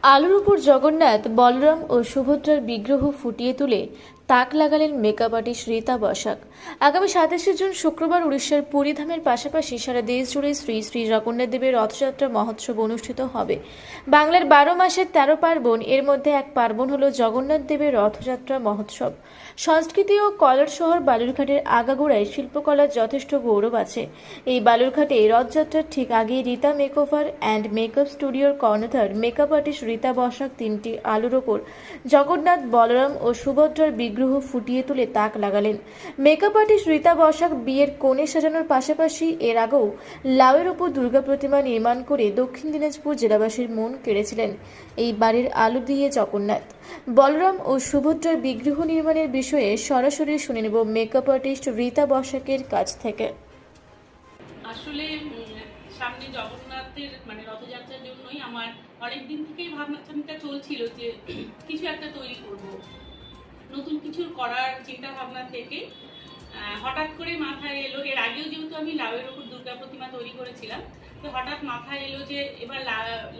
আলোর উপর জগন্নাথ, বলরাম ও সুভদ্রার বিগ্রহ ফুটিয়ে তুলে তাক লাগালেন মেকআপ আর্টিস্ট রীতা বসাক। আগামী 27 জুন শুক্রবার উড়িষ্যার পুরীধামের পাশাপাশি সারা দেশ জুড়ে শ্রী শ্রী জগন্নাথ দেবের রথযাত্রা মহোৎসব অনুষ্ঠিত হবে। বাংলার 12 মাসের 13 পার্বণ, এর মধ্যে এক পার্বণ হল জগন্নাথ দেবের রথযাত্রা মহোৎসব। সংস্কৃতি ও কলার শহর বালুরঘাটের আগাগোড়ায় শিল্পকলার যথেষ্ট গৌরব আছে। এই বালুরঘাটে রথযাত্রার ঠিক আগে রীতা মেকওভার অ্যান্ড মেকআপ স্টুডিওর কর্ণধার মেকআপ আর্টিস্ট রীতা বসাক তিনটি আলোর ওপর জগন্নাথ, বলরাম ও সুভদ্রার বিগ্রহ ফুটিয়ে তুলে তাক লাগালেন। মেকআপ আর্টিস্ট রীতা বসাক বিয়ের কোণে সাজানোর পাশাপাশি এর আগেও লাউয়ের ওপর দুর্গা প্রতিমা নির্মাণ করে দক্ষিণ দিনাজপুর জেলাবাসীর মন কেড়েছিলেন। এই বাড়ির আলো দিয়ে জগন্নাথ, বলরাম ও সুভদ্রার বিগ্রহ নির্মাণের বিষয়ে সরাসরি শুনে নেব মেকআপ আর্টিস্ট রীতা বসাকের কাছ থেকে। আসলে সামনে জগন্নাথের রথযাত্রার জন্যই আমার অনেকদিন থেকেই ভাবনা চলছিল যে কিছু একটা তৈরি করব, নতুন কিছু করার চিন্তা ভাবনা থেকে হঠাৎ করে মাথায় এলো। এর আগেও যেহেতু আমি লাউয়ের ওপর দুর্গা প্রতিমা তৈরি করেছিলাম, তো হঠাৎ মাথায় এলো যে এবার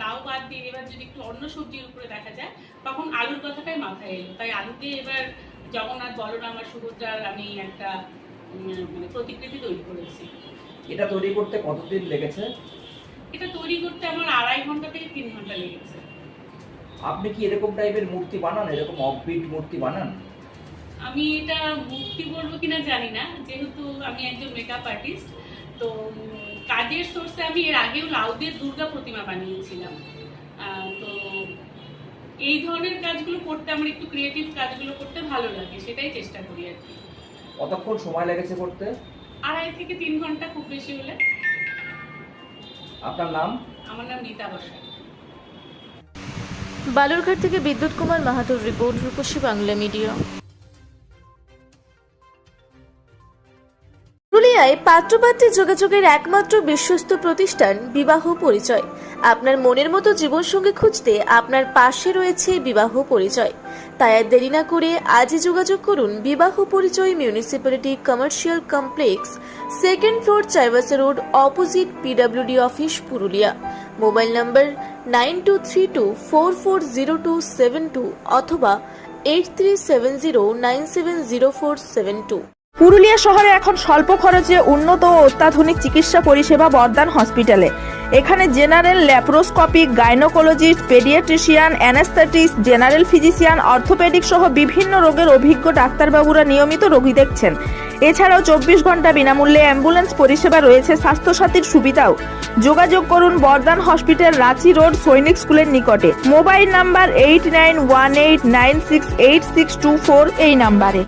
লাউ বাদ দিয়ে এবার যদি একটু অন্য সবজির উপরে দেখা যায়, তখন আলুর কথাটাই মাথায় এলো। তাই আলু দিয়ে এবার জগন্নাথ, বলরাম আর সুভদ্রার আমি একটা প্রতিকৃতি তৈরি করেছি। এটা তৈরি করতে কতদিন লেগেছে? এটা তৈরি করতে আমার 2.5 ঘন্টা থেকে 3 ঘন্টা লেগেছে। আপনি কি এরকম টাইপের মূর্তি বানান, এরকম অফবিট মূর্তি বানান? আমি এটা মূর্তি বলবো কিনা জানি না, যেহেতু আমি একজন মেকআপ আর্টিস্ট, তো কাজের সোর্সে আমি এর আগেও লাউ দিয়ে দুর্গা প্রতিমা বানিয়েছিলাম। তো এই ধরনের কাজগুলো করতে আমার একটু ক্রিয়েটিভ কাজগুলো করতে ভালো লাগে, সেটাই চেষ্টা করি আর কি। কতক্ষণ সময় লেগেছে করতে? 2.5 থেকে 3 ঘন্টা খুব বেশি হলে। আপনার নাম? আমার নাম রীতা বসাক। বালুরঘাট থেকে বিদ্যুৎ কুমার মাহাতোর রিপোর্ট, রূপসী বাংলা মিডিয়া। পুরুলিয়ায় পাত্রপাত্রী যোগাযোগের একমাত্র বিশ্বস্ত প্রতিষ্ঠান বিবাহ পরিচয়। আপনার মনের মতো জীবনসঙ্গী খুঁজতে আপনার পাশে রয়েছে বিবাহ পরিচয়। তাই আর দেরি না করে আজই যোগাযোগ করুন বিবাহ পরিচয়, municipality commercial complex, 2nd floor, Chaibasa road, opposite PWD office, Purulia. Mobile নম্বর 9232440272 অথবা 8370970472। পুরুলিয়া শহরে এখন স্বল্প খরচে উন্নত ও অত্যাধুনিক চিকিৎসা পরিষেবা বর্ধমান হসপিটালে। এখানে general, laparoscopic, gynaecologist, paediatrician, anaesthetist, general physician, orthopaedic সহ বিভিন্ন রোগের অভিজ্ঞ ডাক্তারবাবুরা নিয়মিত রোগী দেখছেন। এছাড়াও 24 ঘন্টা বিনামূল্যে অ্যাম্বুলেন্স পরিষেবা রয়েছে, স্বাস্থ্যসাথীর সুবিধাও। যোগাযোগ করুন বর্ধমান হসপিটাল, রাঁচি রোড, সৈনিক স্কুলের নিকটে। মোবাইল নাম্বার 8918968624 এই নাম্বারে।